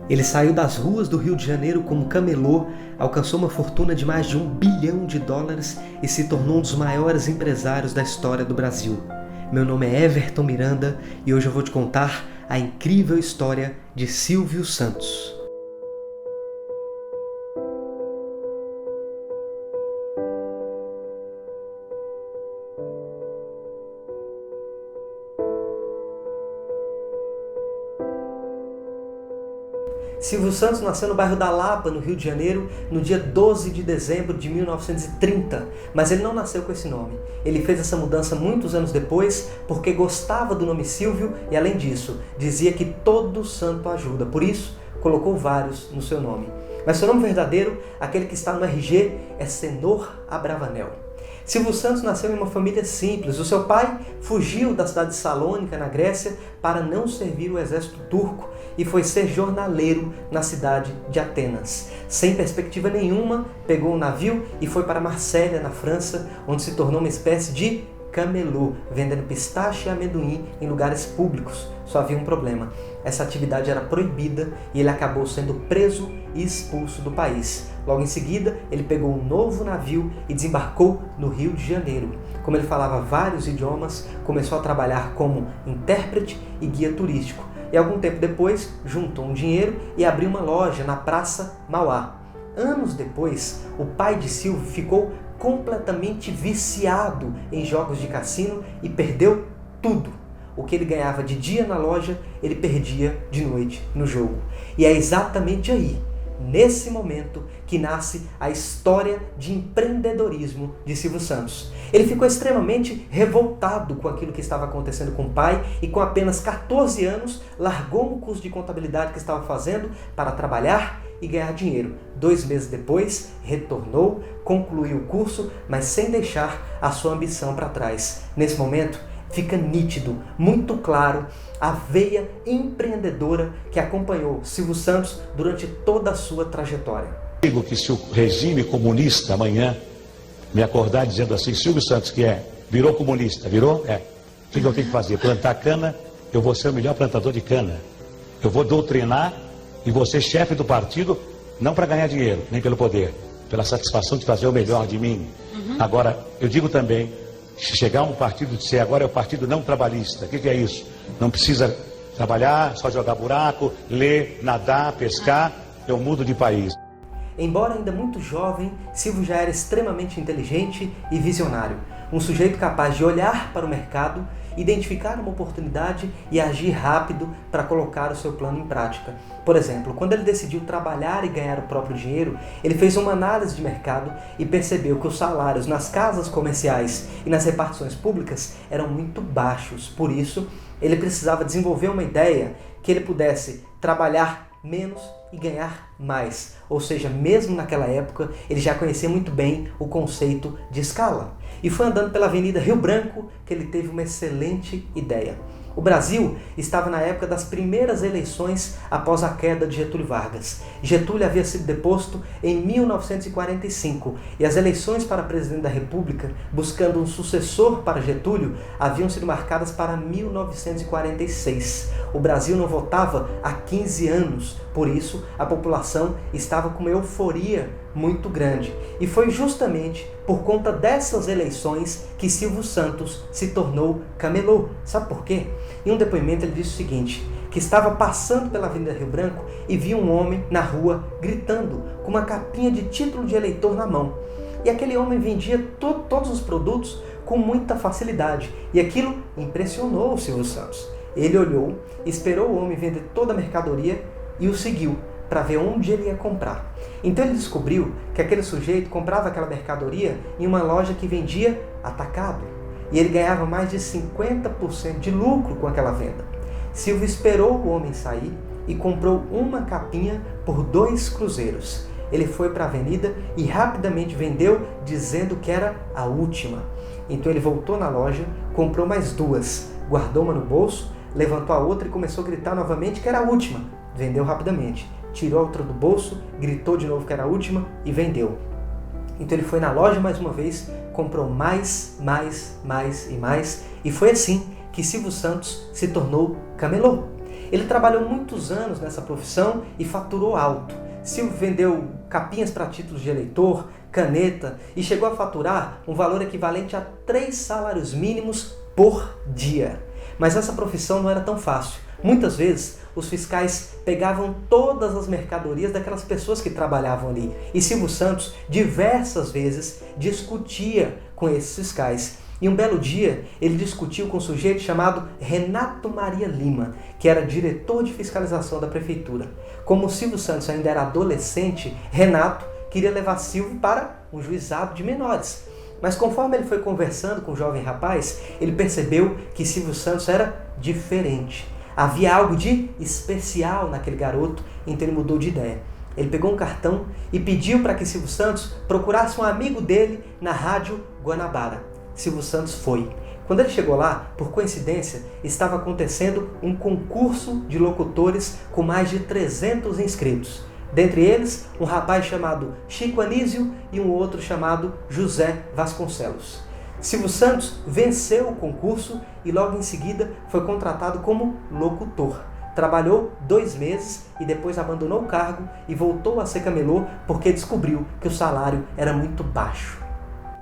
Ele saiu das ruas do Rio de Janeiro como camelô, alcançou uma fortuna de mais de US$ 1 bilhão e se tornou um dos maiores empresários da história do Brasil. Meu nome é Everton Miranda e hoje eu vou te contar a incrível história de Silvio Santos. Silvio Santos nasceu no bairro da Lapa, no Rio de Janeiro, no dia 12 de dezembro de 1930, mas ele não nasceu com esse nome. Ele fez essa mudança muitos anos depois porque gostava do nome Silvio e, além disso, dizia que todo santo ajuda, por isso colocou vários no seu nome. Mas seu nome verdadeiro, aquele que está no RG, é Senhor Abravanel. Silvio Santos nasceu em uma família simples. O seu pai fugiu da cidade de Salônica, na Grécia, para não servir o exército turco e foi ser jornaleiro na cidade de Atenas. Sem perspectiva nenhuma, pegou um navio e foi para Marsella, na França, onde se tornou uma espécie de camelô, vendendo pistache e amendoim em lugares públicos. Só havia um problema: essa atividade era proibida e ele acabou sendo preso e expulso do país. Logo em seguida, ele pegou um novo navio e desembarcou no Rio de Janeiro. Como ele falava vários idiomas, começou a trabalhar como intérprete e guia turístico. E algum tempo depois, juntou um dinheiro e abriu uma loja na Praça Mauá. Anos depois, o pai de Silvio ficou completamente viciado em jogos de cassino e perdeu tudo. O que ele ganhava de dia na loja, ele perdia de noite no jogo. E é exatamente aí, nesse momento, que nasce a história de empreendedorismo de Silvio Santos. Ele ficou extremamente revoltado com aquilo que estava acontecendo com o pai e com apenas 14 anos largou o curso de contabilidade que estava fazendo para trabalhar e ganhar dinheiro. 2 meses depois, retornou, concluiu o curso, mas sem deixar a sua ambição para trás. Nesse momento, fica nítido, muito claro, a veia empreendedora que acompanhou Silvio Santos durante toda a sua trajetória. Digo que se o regime comunista amanhã me acordar dizendo assim: Silvio Santos, virou comunista, virou? O que eu tenho que fazer? Plantar cana? Eu vou ser o melhor plantador de cana. Eu vou doutrinar e vou ser chefe do partido, não para ganhar dinheiro, nem pelo poder, pela satisfação de fazer o melhor de mim. Agora, eu digo também, se chegar um partido e dizer agora é o partido não trabalhista, o que é isso? Não precisa trabalhar, só jogar buraco, ler, nadar, pescar, eu mudo de país. Embora ainda muito jovem, Silvio já era extremamente inteligente e visionário. Um sujeito capaz de olhar para o mercado, identificar uma oportunidade e agir rápido para colocar o seu plano em prática. Por exemplo, quando ele decidiu trabalhar e ganhar o próprio dinheiro, ele fez uma análise de mercado e percebeu que os salários nas casas comerciais e nas repartições públicas eram muito baixos. Por isso, ele precisava desenvolver uma ideia que ele pudesse trabalhar menos e ganhar mais. Ou seja, mesmo naquela época, ele já conhecia muito bem o conceito de escala. E foi andando pela Avenida Rio Branco que ele teve uma excelente ideia. O Brasil estava na época das primeiras eleições após a queda de Getúlio Vargas. Getúlio havia sido deposto em 1945 e as eleições para presidente da República, buscando um sucessor para Getúlio, haviam sido marcadas para 1946. O Brasil não votava há 15 anos, por isso a população estava com uma euforia muito grande. E foi justamente por conta dessas eleições que Silvio Santos se tornou camelô. Sabe por quê? Em um depoimento ele disse o seguinte, que estava passando pela Avenida Rio Branco e viu um homem na rua gritando com uma capinha de título de eleitor na mão. E aquele homem vendia todos os produtos com muita facilidade. E aquilo impressionou o Silvio Santos. Ele olhou, esperou o homem vender toda a mercadoria e o seguiu para ver onde ele ia comprar. Então ele descobriu que aquele sujeito comprava aquela mercadoria em uma loja que vendia atacado. E ele ganhava mais de 50% de lucro com aquela venda. Silvio esperou o homem sair e comprou uma capinha por 2 cruzeiros. Ele foi para a avenida e rapidamente vendeu, dizendo que era a última. Então ele voltou na loja, comprou mais 2, guardou uma no bolso, levantou a outra e começou a gritar novamente que era a última. Vendeu rapidamente. Tirou a outra do bolso, gritou de novo que era a última e vendeu. Então ele foi na loja mais uma vez, comprou mais e mais. E foi assim que Silvio Santos se tornou camelô. Ele trabalhou muitos anos nessa profissão e faturou alto. Silvio vendeu capinhas para títulos de eleitor, caneta e chegou a faturar um valor equivalente a 3 salários mínimos por dia. Mas essa profissão não era tão fácil. Muitas vezes os fiscais pegavam todas as mercadorias daquelas pessoas que trabalhavam ali. E Silvio Santos diversas vezes discutia com esses fiscais. E um belo dia ele discutiu com um sujeito chamado Renato Maria Lima, que era diretor de fiscalização da prefeitura. Como o Silvio Santos ainda era adolescente, Renato queria levar Silvio para um juizado de menores. Mas conforme ele foi conversando com o jovem rapaz, ele percebeu que Silvio Santos era diferente. Havia algo de especial naquele garoto, então ele mudou de ideia. Ele pegou um cartão e pediu para que Silvio Santos procurasse um amigo dele na Rádio Guanabara. Silvio Santos foi. Quando ele chegou lá, por coincidência, estava acontecendo um concurso de locutores com mais de 300 inscritos. Dentre eles, um rapaz chamado Chico Anísio e um outro chamado José Vasconcelos. Silvio Santos venceu o concurso e logo em seguida foi contratado como locutor. Trabalhou 2 meses e depois abandonou o cargo e voltou a ser camelô porque descobriu que o salário era muito baixo.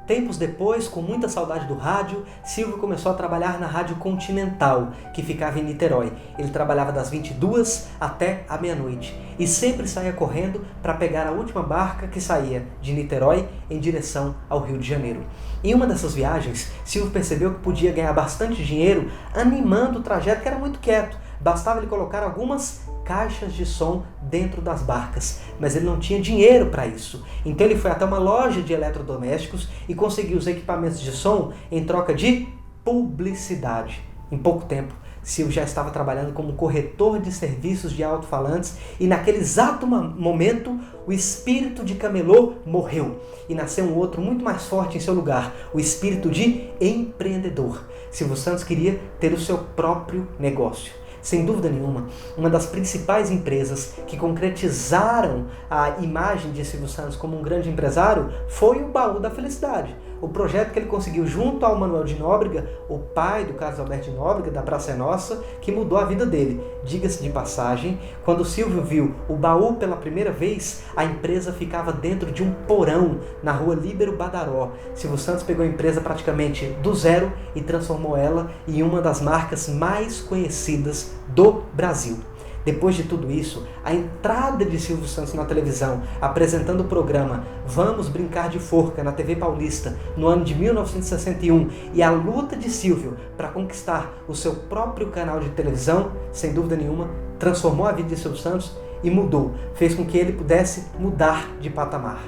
Tempos depois, com muita saudade do rádio, Silvio começou a trabalhar na Rádio Continental, que ficava em Niterói. Ele trabalhava das 22 até a meia-noite e sempre saía correndo para pegar a última barca que saía de Niterói em direção ao Rio de Janeiro. Em uma dessas viagens, Silvio percebeu que podia ganhar bastante dinheiro animando o trajeto, que era muito quieto. Bastava ele colocar algumas caixas de som dentro das barcas, mas ele não tinha dinheiro para isso. Então ele foi até uma loja de eletrodomésticos e conseguiu os equipamentos de som em troca de publicidade. Em pouco tempo, Silvio já estava trabalhando como corretor de serviços de alto-falantes e naquele exato momento o espírito de camelô morreu e nasceu um outro muito mais forte em seu lugar, o espírito de empreendedor. Silvio Santos queria ter o seu próprio negócio. Sem dúvida nenhuma, uma das principais empresas que concretizaram a imagem de Silvio Santos como um grande empresário foi o Baú da Felicidade. O projeto que ele conseguiu junto ao Manuel de Nóbrega, o pai do Carlos Alberto de Nóbrega, da Praça é Nossa, que mudou a vida dele. Diga-se de passagem, quando o Silvio viu o Baú pela primeira vez, a empresa ficava dentro de um porão na rua Líbero Badaró. Silvio Santos pegou a empresa praticamente do zero e transformou ela em uma das marcas mais conhecidas do Brasil. Depois de tudo isso, a entrada de Silvio Santos na televisão, apresentando o programa Vamos Brincar de Forca na TV Paulista no ano de 1961 e a luta de Silvio para conquistar o seu próprio canal de televisão, sem dúvida nenhuma, transformou a vida de Silvio Santos e mudou, fez com que ele pudesse mudar de patamar.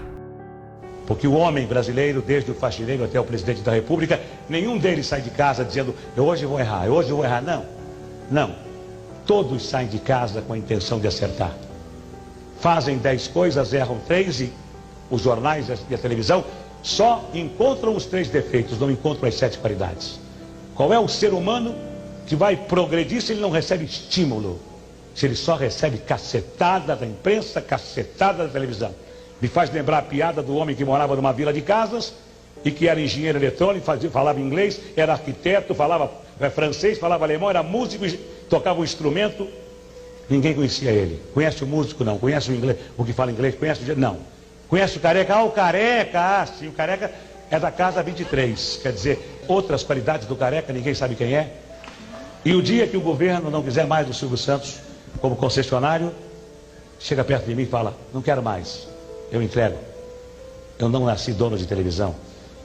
Porque o homem brasileiro, desde o faxineiro até o presidente da República, nenhum deles sai de casa dizendo, hoje eu vou errar. Não. Todos saem de casa com a intenção de acertar. Fazem 10 coisas, erram 3 e os jornais e a televisão só encontram os 3 defeitos, não encontram as 7 qualidades. Qual é o ser humano que vai progredir se ele não recebe estímulo? Se ele só recebe cacetada da imprensa, cacetada da televisão. Me faz lembrar a piada do homem que morava numa vila de casas e que era engenheiro eletrônico, falava inglês, era arquiteto, falava francês, falava alemão, era músico, tocava um instrumento, ninguém conhecia ele. Conhece o músico? Não. Conhece o inglês? O que fala inglês? Conhece o... Não. Conhece o careca? O careca, sim, o careca é da casa 23. Quer dizer, outras qualidades do careca, ninguém sabe quem é. E o dia que o governo não quiser mais do Silvio Santos como concessionário, chega perto de mim e fala, não quero mais, eu entrego. Eu não nasci dono de televisão.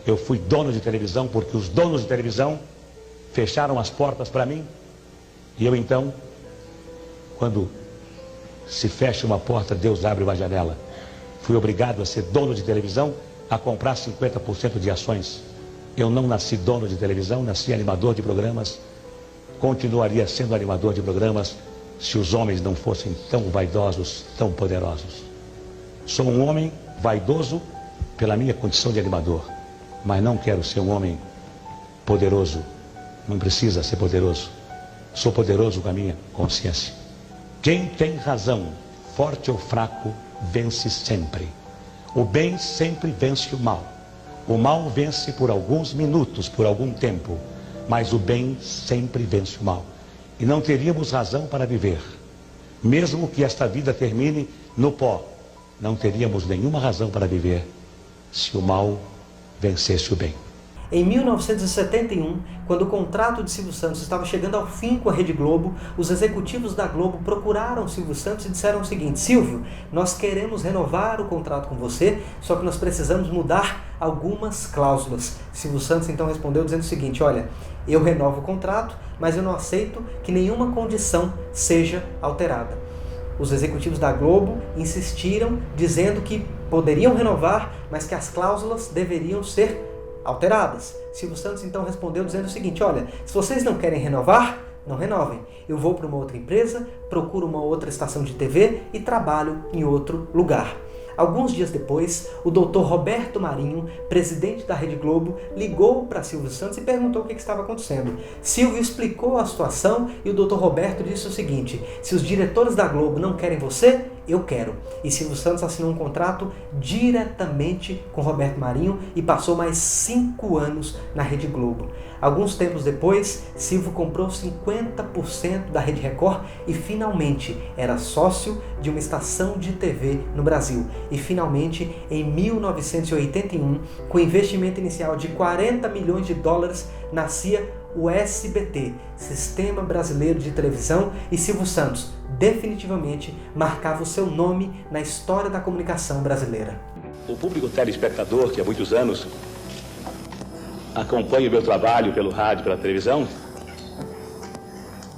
Eu fui dono de televisão porque os donos de televisão fecharam as portas para mim. E eu então, quando se fecha uma porta, Deus abre uma janela. Fui obrigado a ser dono de televisão, a comprar 50% de ações. Eu não nasci dono de televisão, nasci animador de programas. Continuaria sendo animador de programas se os homens não fossem tão vaidosos, tão poderosos. Sou um homem vaidoso pela minha condição de animador, mas não quero ser um homem poderoso. Não precisa ser poderoso. Sou poderoso com a minha consciência. Quem tem razão, forte ou fraco, vence sempre. O bem sempre vence o mal. O mal vence por alguns minutos, por algum tempo, mas o bem sempre vence o mal. e não teríamos razão para viver. Mesmo que esta vida termine no pó, não teríamos nenhuma razão para viver se o mal vencesse o bem. Em 1971, quando o contrato de Silvio Santos estava chegando ao fim com a Rede Globo, os executivos da Globo procuraram Silvio Santos e disseram o seguinte: Silvio, nós queremos renovar o contrato com você, só que nós precisamos mudar algumas cláusulas. Silvio Santos então respondeu dizendo o seguinte: olha, eu renovo o contrato, mas eu não aceito que nenhuma condição seja alterada. Os executivos da Globo insistiram, dizendo que poderiam renovar, mas que as cláusulas deveriam ser alteradas. Silvio Santos então respondeu dizendo o seguinte: olha, se vocês não querem renovar, não renovem. Eu vou para uma outra empresa, procuro uma outra estação de TV e trabalho em outro lugar. Alguns dias depois, o Dr. Roberto Marinho, presidente da Rede Globo, ligou para Silvio Santos e perguntou o que estava acontecendo. Silvio explicou a situação e o Dr. Roberto disse o seguinte: se os diretores da Globo não querem você, eu quero. E Silvio Santos assinou um contrato diretamente com Roberto Marinho e passou mais 5 anos na Rede Globo. Alguns tempos depois, Silvio comprou 50% da Rede Record e finalmente era sócio de uma estação de TV no Brasil. E finalmente, em 1981, com investimento inicial de $40 milhões, nascia o SBT, Sistema Brasileiro de Televisão, e Silvio Santos definitivamente marcava o seu nome na história da comunicação brasileira. O público telespectador, que há muitos anos acompanha o meu trabalho pelo rádio e pela televisão,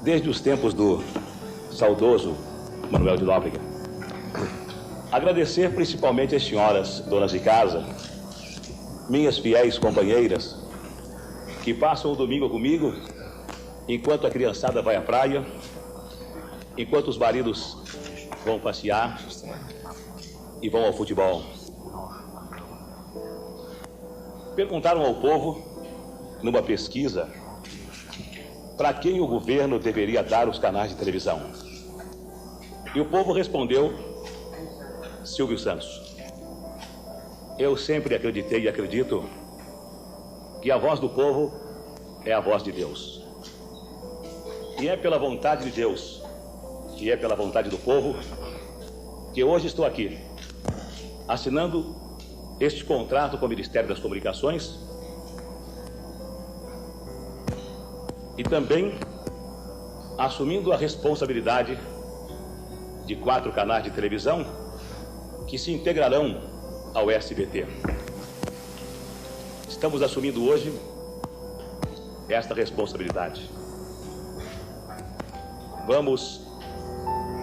desde os tempos do saudoso Manuel de Nóbrega. Agradecer principalmente às senhoras donas de casa, minhas fiéis companheiras, que passam o domingo comigo, enquanto a criançada vai à praia, enquanto os maridos vão passear e vão ao futebol. Perguntaram ao povo, numa pesquisa, para quem o governo deveria dar os canais de televisão. E o povo respondeu: Silvio Santos. Eu sempre acreditei e acredito que a voz do povo é a voz de Deus. E é pela vontade de Deus, e é pela vontade do povo, que hoje estou aqui, assinando este contrato com o Ministério das Comunicações e também assumindo a responsabilidade de 4 canais de televisão que se integrarão ao SBT. Estamos assumindo hoje esta responsabilidade. Vamos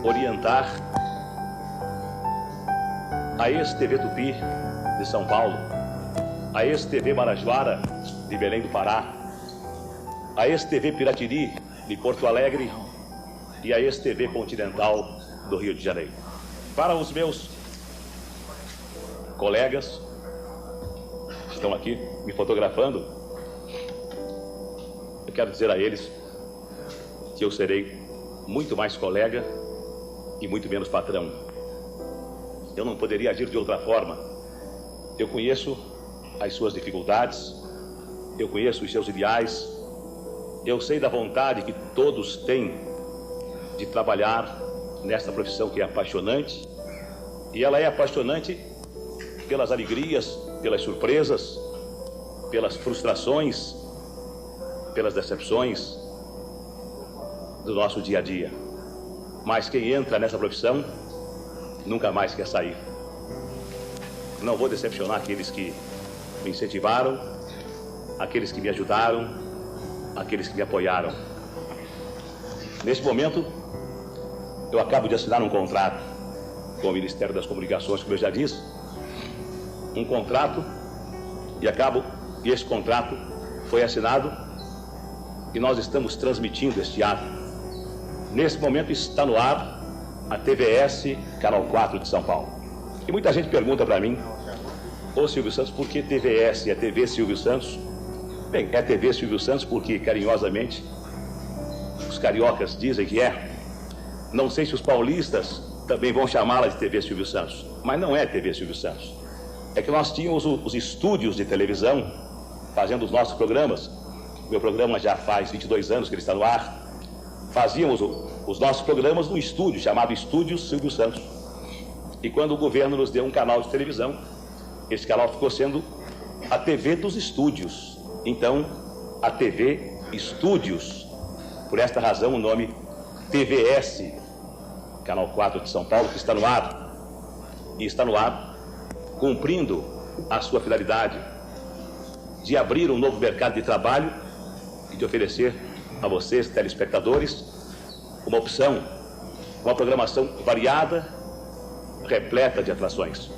orientar a ex-TV Tupi de São Paulo, a ex-TV Marajoara de Belém do Pará, a ex-TV Piratiri de Porto Alegre e a ex-TV Continental do Rio de Janeiro. Para os meus colegas que estão aqui me fotografando, eu quero dizer a eles que eu serei muito mais colega e muito menos patrão. Eu não poderia agir de outra forma. Eu conheço as suas dificuldades, eu conheço os seus ideais, eu sei da vontade que todos têm de trabalhar nesta profissão que é apaixonante, e ela é apaixonante pelas alegrias, pelas surpresas, pelas frustrações, pelas decepções do nosso dia a dia. Mas quem entra nessa profissão nunca mais quer sair. Não vou decepcionar aqueles que me incentivaram, aqueles que me ajudaram, aqueles que me apoiaram. Neste momento, eu acabo de assinar um contrato com o Ministério das Comunicações, como eu já disse, um contrato, e esse contrato foi assinado e nós estamos transmitindo este ato. Nesse momento está no ar a TVS Canal 4 de São Paulo. E muita gente pergunta para mim: ô Silvio Santos, por que TVS? É TV Silvio Santos? Bem, é TV Silvio Santos porque, carinhosamente, os cariocas dizem que é. Não sei se os paulistas também vão chamá-la de TV Silvio Santos, mas não é TV Silvio Santos. É que nós tínhamos os estúdios de televisão fazendo os nossos programas. Meu programa já faz 22 anos que ele está no ar. fazíamos os nossos programas no estúdio, chamado Estúdio Silvio Santos. E quando o governo nos deu um canal de televisão, esse canal ficou sendo a TV dos estúdios. Então, a TV Estúdios. Por esta razão, o nome TVS, Canal 4 de São Paulo, que está no ar. E está no ar, cumprindo a sua finalidade de abrir um novo mercado de trabalho e de oferecer a vocês, telespectadores, uma opção, uma programação variada, repleta de atrações.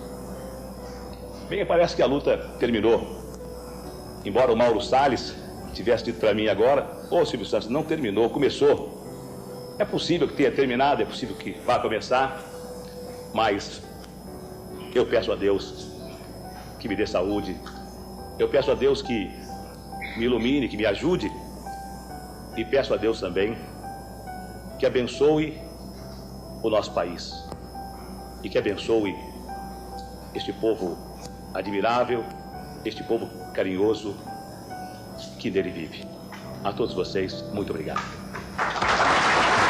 Bem, parece que a luta terminou. Embora o Mauro Salles tivesse dito para mim agora, Silvio Santos, não terminou, começou. É possível que tenha terminado, é possível que vá começar, mas eu peço a Deus que me dê saúde, eu peço a Deus que me ilumine, que me ajude, e peço a Deus também que abençoe o nosso país e que abençoe este povo admirável, este povo carinhoso que dele vive. A todos vocês, muito obrigado.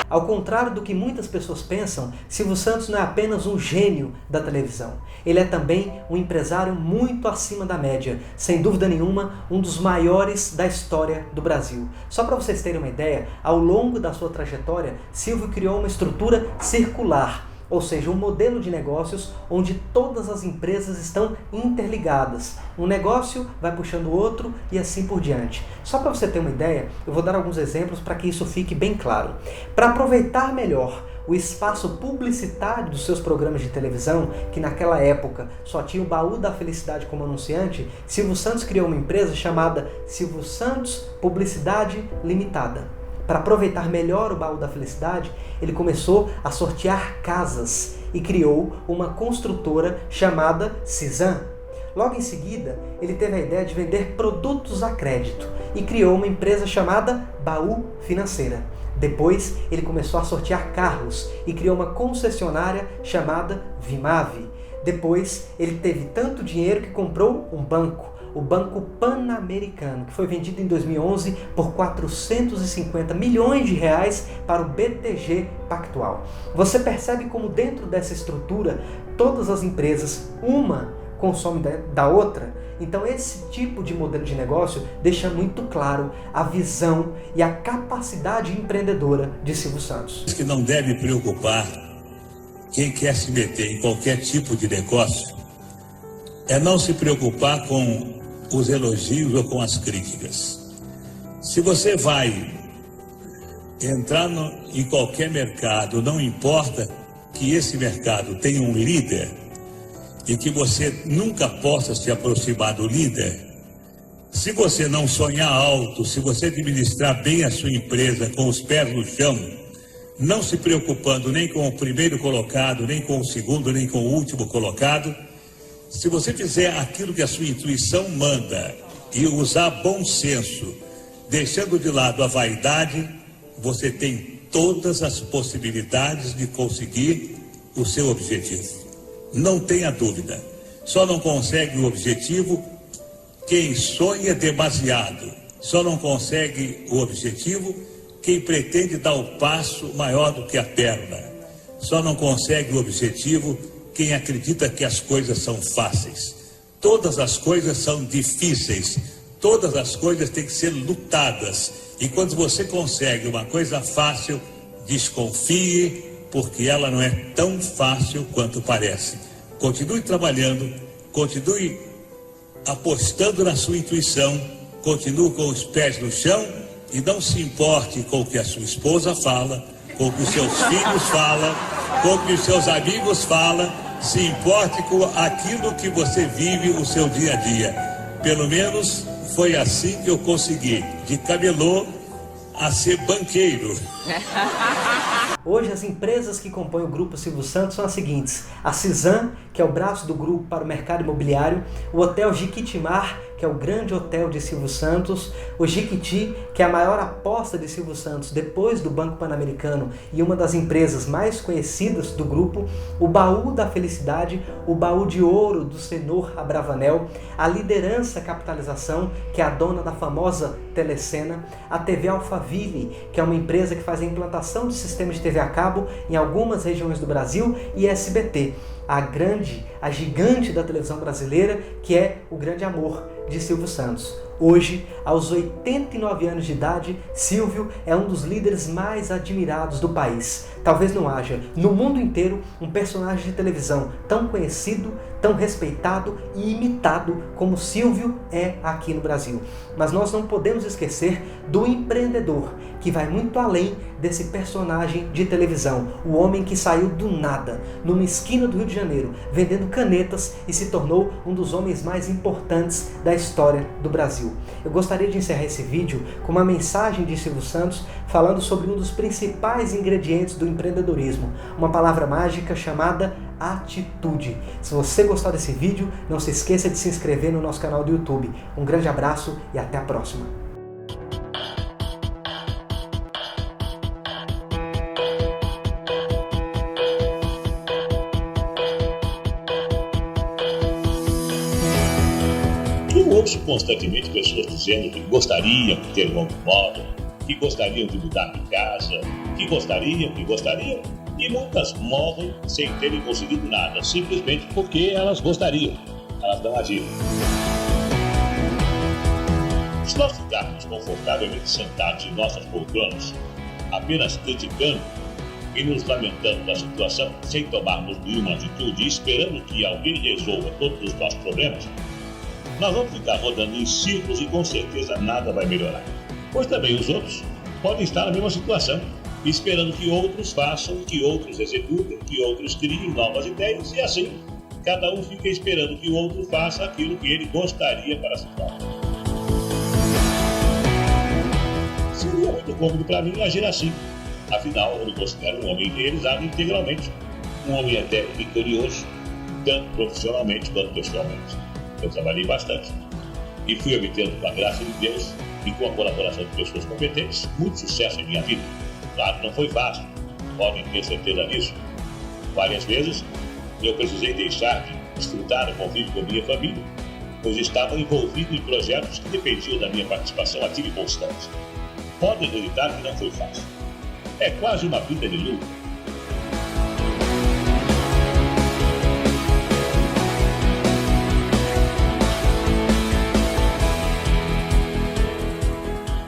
Ao contrário do que muitas pessoas pensam, Silvio Santos não é apenas um gênio da televisão. Ele é também um empresário muito acima da média. Sem dúvida nenhuma, um dos maiores da história do Brasil. Só para vocês terem uma ideia, ao longo da sua trajetória, Silvio criou uma estrutura circular, ou seja, um modelo de negócios onde todas as empresas estão interligadas. Um negócio vai puxando o outro e assim por diante. Só para você ter uma ideia, eu vou dar alguns exemplos para que isso fique bem claro. Para aproveitar melhor o espaço publicitário dos seus programas de televisão, que naquela época só tinha o Baú da Felicidade como anunciante, Silvio Santos criou uma empresa chamada Silvio Santos Publicidade Limitada. Para aproveitar melhor o Baú da Felicidade, ele começou a sortear casas e criou uma construtora chamada Cisan. Logo em seguida, ele teve a ideia de vender produtos a crédito e criou uma empresa chamada Baú Financeira. Depois, ele começou a sortear carros e criou uma concessionária chamada Vimave. Depois, ele teve tanto dinheiro que comprou um banco, o Banco Pan-Americano, que foi vendido em 2011 por 450 milhões de reais para o BTG Pactual. Você percebe como dentro dessa estrutura, todas as empresas, uma consome da outra? Então esse tipo de modelo de negócio deixa muito claro a visão e a capacidade empreendedora de Silvio Santos. Que não deve preocupar quem quer se meter em qualquer tipo de negócio é não se preocupar com os elogios ou com as críticas. Se você vai entrar em qualquer mercado, não importa que esse mercado tenha um líder e que você nunca possa se aproximar do líder, se você não sonhar alto, se você administrar bem a sua empresa com os pés no chão, não se preocupando nem com o primeiro colocado, nem com o segundo, nem com o último colocado, se você fizer aquilo que a sua intuição manda e usar bom senso, deixando de lado a vaidade, você tem todas as possibilidades de conseguir o seu objetivo. Não tenha dúvida. Só não consegue o objetivo quem sonha demasiado. Só não consegue o objetivo quem pretende dar o passo maior do que a perna. Só não consegue o objetivo quem acredita que as coisas são fáceis. Todas as coisas são difíceis. Todas as coisas têm que ser lutadas. E quando você consegue uma coisa fácil, desconfie, porque ela não é tão fácil quanto parece. Continue trabalhando, continue apostando na sua intuição, continue com os pés no chão e não se importe com o que a sua esposa fala, com o que os seus filhos falam, com o que os seus amigos falam. Se importe com aquilo que você vive o seu dia a dia. Pelo menos foi assim que eu consegui, de camelô a ser banqueiro. Hoje as empresas que compõem o Grupo Silvio Santos são as seguintes: a Cisan, que é o braço do grupo para o mercado imobiliário, o Hotel Jequitimar, que é o grande hotel de Silvio Santos, o Jequiti, que é a maior aposta de Silvio Santos depois do Banco Pan-Americano e uma das empresas mais conhecidas do grupo, o Baú da Felicidade, o Baú de Ouro do Senhor Abravanel, a Liderança Capitalização, que é a dona da famosa Telecena, a TV Alphaville, que é uma empresa que faz a implantação de sistemas de TV a cabo em algumas regiões do Brasil, e SBT, a gigante da televisão brasileira, que é O Grande Amor de Silvio Santos. Hoje, aos 89 anos de idade, Silvio é um dos líderes mais admirados do país. Talvez não haja, no mundo inteiro, um personagem de televisão tão conhecido, tão respeitado e imitado como Silvio é aqui no Brasil. Mas nós não podemos esquecer do empreendedor, que vai muito além desse personagem de televisão. O homem que saiu do nada, numa esquina do Rio de Janeiro, vendendo canetas e se tornou um dos homens mais importantes da história do Brasil. Eu gostaria de encerrar esse vídeo com uma mensagem de Silvio Santos falando sobre um dos principais ingredientes do empreendedorismo, uma palavra mágica chamada atitude. Se você gostar desse vídeo, não se esqueça de se inscrever no nosso canal do YouTube. Um grande abraço e até a próxima. Eu ouço constantemente pessoas dizendo que gostariam de ter um automóvel, que gostariam de mudar de casa, que gostariam, e muitas morrem sem terem conseguido nada, simplesmente porque elas gostariam, elas não agiram. Se nós ficarmos confortavelmente sentados em nossas poltronas, apenas criticando e nos lamentando da situação, sem tomarmos nenhuma atitude e esperando que alguém resolva todos os nossos problemas, nós vamos ficar rodando em círculos e com certeza nada vai melhorar. Pois também os outros podem estar na mesma situação, esperando que outros façam, que outros executem, que outros criem novas ideias e assim, cada um fica esperando que o outro faça aquilo que ele gostaria para si próprio. Seria muito cômodo para mim agir assim. Afinal, eu me considero um homem realizado integralmente, um homem até vitorioso, tanto profissionalmente quanto pessoalmente. Eu trabalhei bastante e fui obtendo, com a graça de Deus e com a colaboração de pessoas competentes, muito sucesso em minha vida. Claro que não foi fácil, podem ter certeza disso. Várias vezes eu precisei deixar de desfrutar o convívio com a minha família, pois estava envolvido em projetos que dependiam da minha participação ativa e constante. Podem acreditar que não foi fácil. É quase uma vida de luta.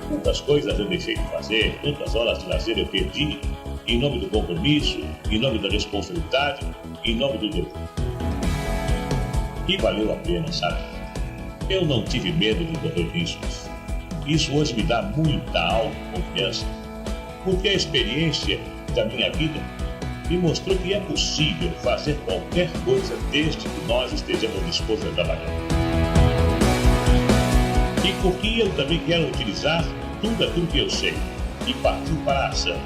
Quantas coisas eu deixei de fazer, quantas horas de lazer eu perdi, em nome do compromisso, em nome da responsabilidade, em nome do dever. E valeu a pena, sabe? Eu não tive medo de correr riscos. Isso hoje me dá muita autoconfiança, porque a experiência da minha vida me mostrou que é possível fazer qualquer coisa desde que nós estejamos dispostos a trabalhar. E porque eu também quero utilizar tudo aquilo que eu sei e partir para a ação.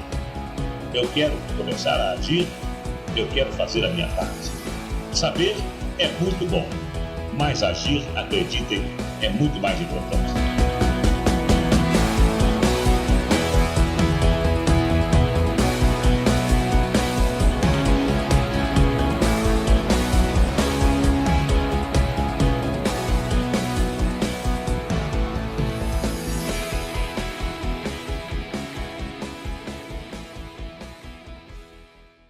Eu quero começar a agir, eu quero fazer a minha parte. Saber é muito bom, mas agir, acreditem, é muito mais importante.